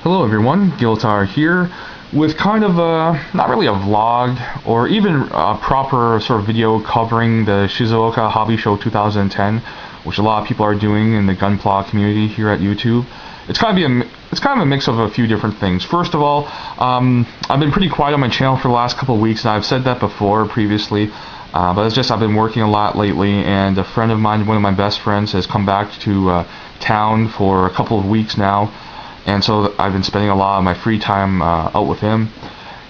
Hello everyone, Giltar here with kind of a, not really a vlog or even a proper sort of video covering the Shizuoka Hobby Show 2010, which a lot of people are doing in the Gunpla community here at YouTube. It's kind of a mix of a few different things. First of all, I've been pretty quiet on my channel for the last couple of weeks, and I've said that before previously, but it's just I've been working a lot lately, and a friend of mine, one of my best friends, has come back to town for a couple of weeks now. And so I've been spending a lot of my free time out with him.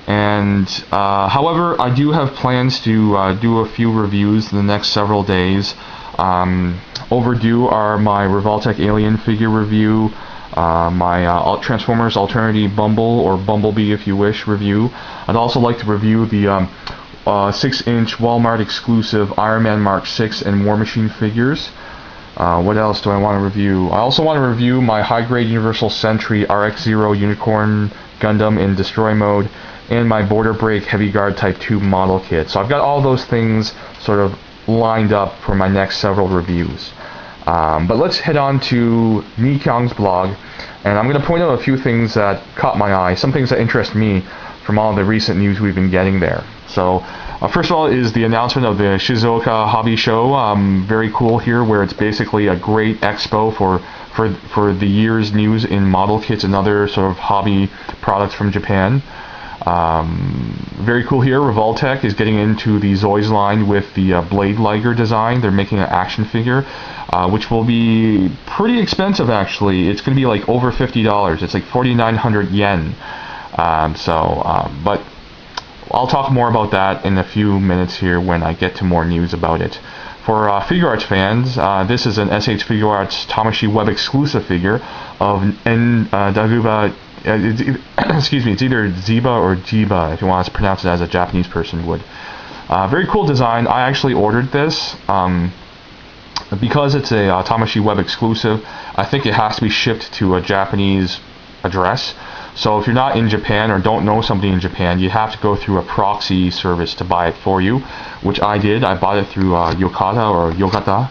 And however, I do have plans to do a few reviews in the next several days. Overdue are my Revoltech Alien figure review, my Transformers Alternative Bumble, or Bumblebee if you wish, review. I'd also like to review the 6-inch Walmart exclusive Iron Man Mark 6 and War Machine figures. What else do I want to review? I also want to review my high-grade Universal Sentry RX-0 Unicorn Gundam in Destroy mode, and my Border Break Heavy Guard Type 2 model kit. So I've got all those things sort of lined up for my next several reviews. But let's head on to Mi Kyung's blog, and I'm going to point out a few things that caught my eye, some things that interest me from all the recent news we've been getting there. So first of all is the announcement of the Shizuoka Hobby Show. Very cool here, where it's basically a great expo for the year's news in model kits and other sort of hobby products from Japan. Very cool here. Revoltech is getting into the Zoids line with the Blade Liger design. They're making an action figure, which will be pretty expensive actually. It's going to be like over $50. It's like 4,900 yen. But I'll talk more about that in a few minutes here when I get to more news about it. For Figure Arts fans, this is an SH Figure Arts Tamashii Web exclusive figure of Daguba. Excuse me, it's either Ziba or Jiba if you want to pronounce it as a Japanese person would. Very cool design. I actually ordered this because it's a Tamashii Web exclusive. I think it has to be shipped to a Japanese address. So if you're not in Japan or don't know somebody in Japan, you have to go through a proxy service to buy it for you, which I did. I bought it through Yokata or Yokata,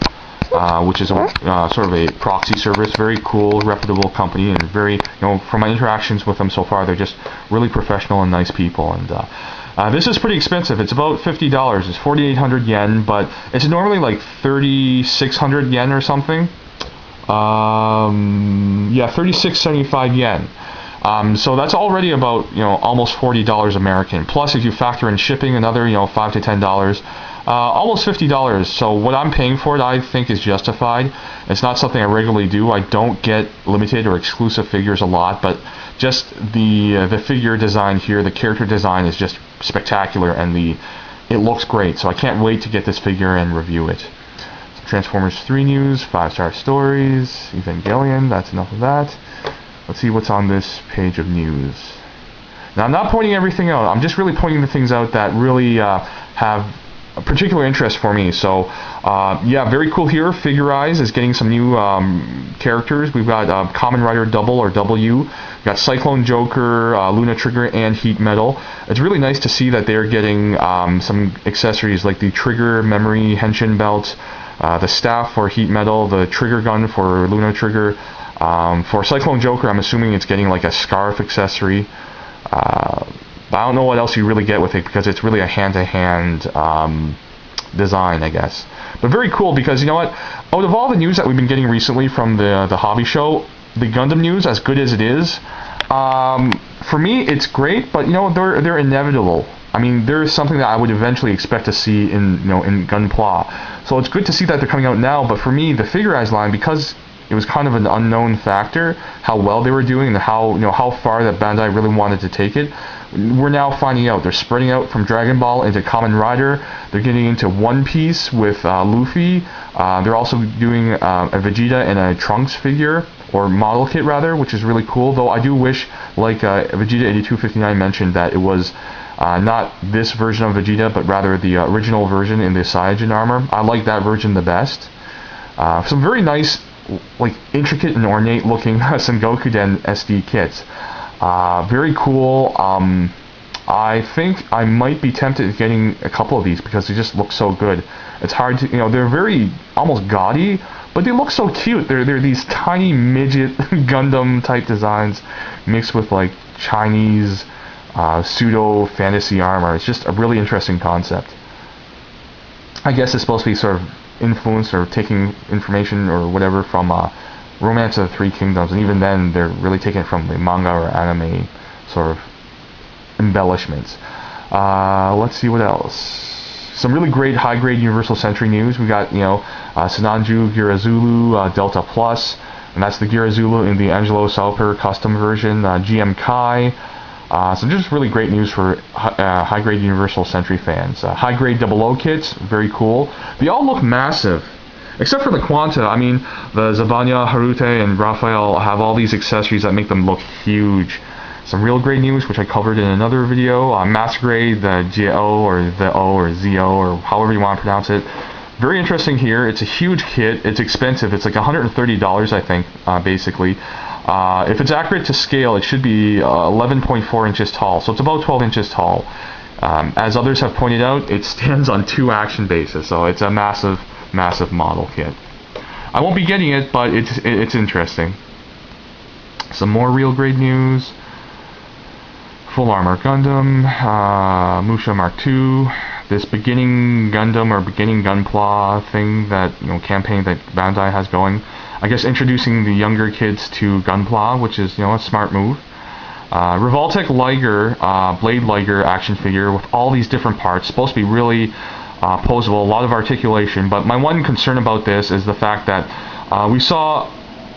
which is sort of a proxy service. Very cool, reputable company, and very, from my interactions with them so far, they're just really professional and nice people. And this is pretty expensive. It's about $50. It's 4,800 yen, but it's normally like 3,600 yen or something. Yeah, 3,675 yen. So that's already about almost $40 American. Plus, if you factor in shipping, another $5 to $10, almost $50. So what I'm paying for it, I think, is justified. It's not something I regularly do. I don't get limited or exclusive figures a lot, but just the figure design here, the character design is just spectacular, and it looks great. So I can't wait to get this figure and review it. Transformers 3 news, 5-star stories, Evangelion. That's enough of that. Let's see what's on this page of news. Now, I'm not pointing everything out. I'm just really pointing the things out that really have a particular interest for me. So, yeah, very cool here. Figure Eyes is getting some new characters. We've got Kamen Rider Double or W. We've got Cyclone Joker, Luna Trigger, and Heat Metal. It's really nice to see that they're getting some accessories like the Trigger Memory Henshin Belt, the staff for Heat Metal, the Trigger Gun for Luna Trigger. For Cyclone Joker, I'm assuming it's getting like a scarf accessory. But I don't know what else you really get with it, because it's really a hand-to-hand design, I guess. But very cool, because you know what? Out of all the news that we've been getting recently from the Hobby Show, the Gundam news, as good as it is, for me it's great. But they're inevitable. I mean, there is something that I would eventually expect to see in Gunpla. So it's good to see that they're coming out now. But for me, the Figure Eyes line, because it was kind of an unknown factor how well they were doing and how far that Bandai really wanted to take it. We're now finding out. They're spreading out from Dragon Ball into Kamen Rider. They're getting into One Piece with Luffy. They're also doing a Vegeta and a Trunks figure, or model kit rather, which is really cool. Though I do wish, like Vegeta 8259 mentioned, that it was not this version of Vegeta, but rather the original version in the Saiyajin armor. I like that version the best. Some very nice, like intricate and ornate looking Sengoku Den SD kits. Very cool. I think I might be tempted at getting a couple of these because they just look so good. It's hard to, they're very almost gaudy, but they look so cute. They're these tiny midget Gundam type designs mixed with like Chinese pseudo fantasy armor. It's just a really interesting concept. I guess it's supposed to be sort of influenced or taking information or whatever from Romance of the Three Kingdoms, and even then they're really taking it from the manga or anime sort of embellishments. Let's see what else. Some really great high-grade Universal Century news. We got, Sinanju Girazulu Delta Plus, and that's the Girazulu in the Angelo Sauper custom version. GM Kai. So just really great news for high-grade Universal Century fans. High-grade 00 kits, very cool. They all look massive, except for the Quanta. I mean, the Zabanya, Harute, and Raphael have all these accessories that make them look huge. Some real great news, which I covered in another video. Master Grade, the GO or the O or ZO or however you want to pronounce it. Very interesting here. It's a huge kit. It's expensive. It's like $130, I think, basically. If it's accurate to scale, it should be 11.4 inches tall. So it's about 12 inches tall. As others have pointed out, it stands on 2 action bases. So it's a massive, massive model kit. I won't be getting it, but it's interesting. Some more real grade news. Full Armor Gundam, Musha Mark II, this beginning Gundam or beginning Gunpla thing that, campaign that Bandai has going. I guess introducing the younger kids to Gunpla, which is, a smart move. Revoltech Liger, Blade Liger action figure with all these different parts, supposed to be really posable, a lot of articulation, but my one concern about this is the fact that we saw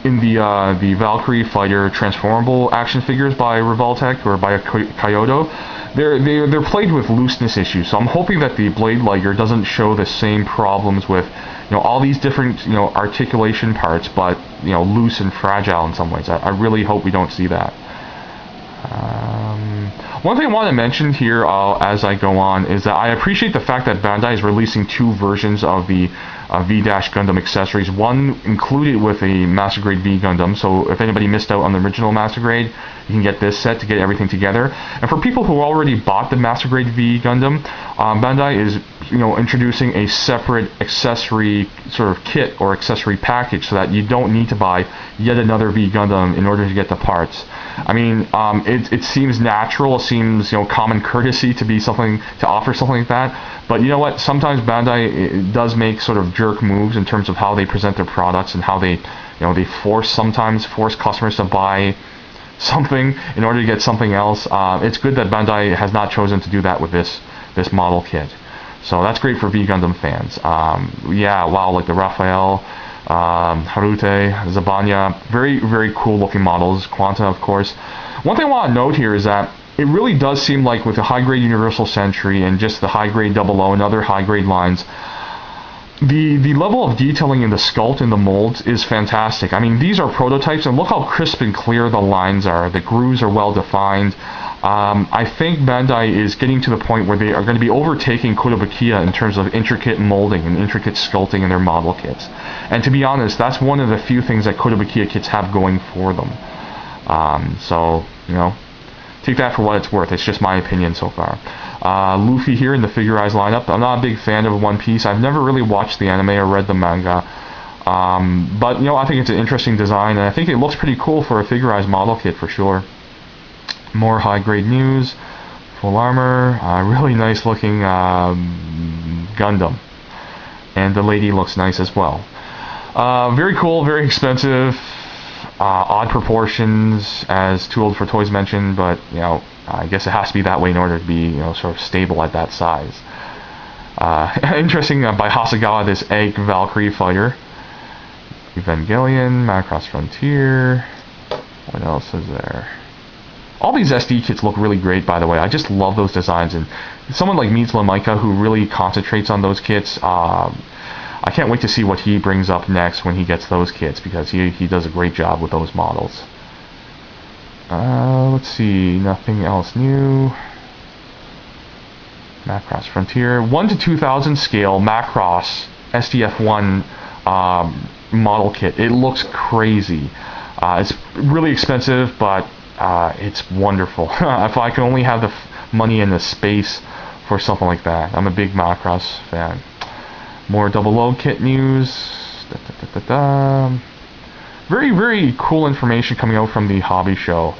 in the Valkyrie Fighter transformable action figures by Revoltech or by Kyoto, they're plagued with looseness issues. So I'm hoping that the Blade Liger doesn't show the same problems with all these different articulation parts, but loose and fragile in some ways. I really hope we don't see that. One thing I want to mention here as I go on is that I appreciate the fact that Bandai is releasing 2 versions of the V-Gundam accessories. One included with a Master Grade V Gundam, so if anybody missed out on the original Master Grade, you can get this set to get everything together. And for people who already bought the Master Grade V Gundam, Bandai is introducing a separate accessory sort of kit or accessory package so that you don't need to buy yet another V Gundam in order to get the parts. I mean, it seems natural, it seems common courtesy to offer something like that. But you know what? Sometimes Bandai does make sort of jerk moves in terms of how they present their products and how they sometimes force customers to buy something in order to get something else. It's good that Bandai has not chosen to do that with this model kit. So that's great for V Gundam fans. Yeah, wow, like the Raphael, Harute, Zabanya, very, very cool looking models. Quanta, of course. One thing I want to note here is that it really does seem like with the high-grade Universal Century and just the high-grade 00 and other high-grade lines, the level of detailing in the sculpt and the molds is fantastic. I mean, these are prototypes, and look how crisp and clear the lines are. The grooves are well defined. I think Bandai is getting to the point where they are going to be overtaking Kotobukiya in terms of intricate molding and intricate sculpting in their model kits. And to be honest, that's one of the few things that Kotobukiya kits have going for them. So, take that for what it's worth. It's just my opinion so far. Luffy here in the Figurized lineup. I'm not a big fan of One Piece. I've never really watched the anime or read the manga. But, I think it's an interesting design, and I think it looks pretty cool for a Figurized model kit for sure. More high-grade news. Full armor. Really nice looking Gundam. And the lady looks nice as well. Very cool, very expensive. Odd proportions, as Too Old for Toys mentioned, but I guess it has to be that way in order to be sort of stable at that size. Interesting by Hasegawa, this Egg Valkyrie Fighter, Evangelion, Macross Frontier. What else is there? All these SD kits look really great, by the way. I just love those designs, and someone like Meatsla Micah who really concentrates on those kits. I can't wait to see what he brings up next when he gets those kits, because he does a great job with those models. Let's see, nothing else new. Macross Frontier, 1 to 2000 scale Macross SDF1 model kit. It looks crazy. It's really expensive, but it's wonderful. If I could only have the money and the space for something like that. I'm a big Macross fan. More 00 kit news. Very, very cool information coming out from the hobby show.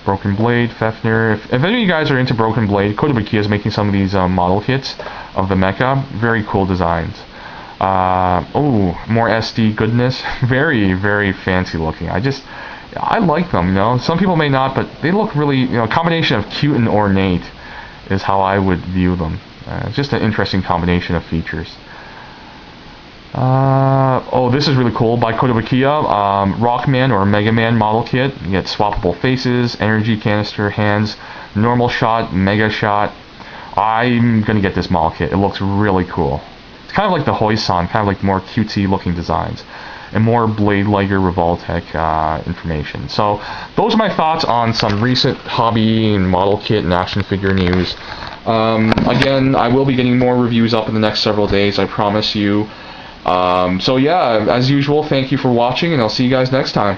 Broken Blade, Fefnir. If any of you guys are into Broken Blade, Kotobukiya is making some of these model kits of the mecha. Very cool designs. Oh, more SD goodness. Very, very fancy looking. I like them, you know. Some people may not, but they look really, you know, a combination of cute and ornate is how I would view them. It's just an interesting combination of features. Oh, this is really cool. By Kotobukiya, Rockman or Mega Man model kit. You get swappable faces, energy canister, hands, normal shot, mega shot. I'm gonna get this model kit. It looks really cool. It's kind of like the Hoisan, kind of like more cutesy looking designs. And more Blade Liger Revoltech information. So those are my thoughts on some recent hobby and model kit and action figure news. Again, I will be getting more reviews up in the next several days, I promise you. So yeah, as usual, thank you for watching, and I'll see you guys next time.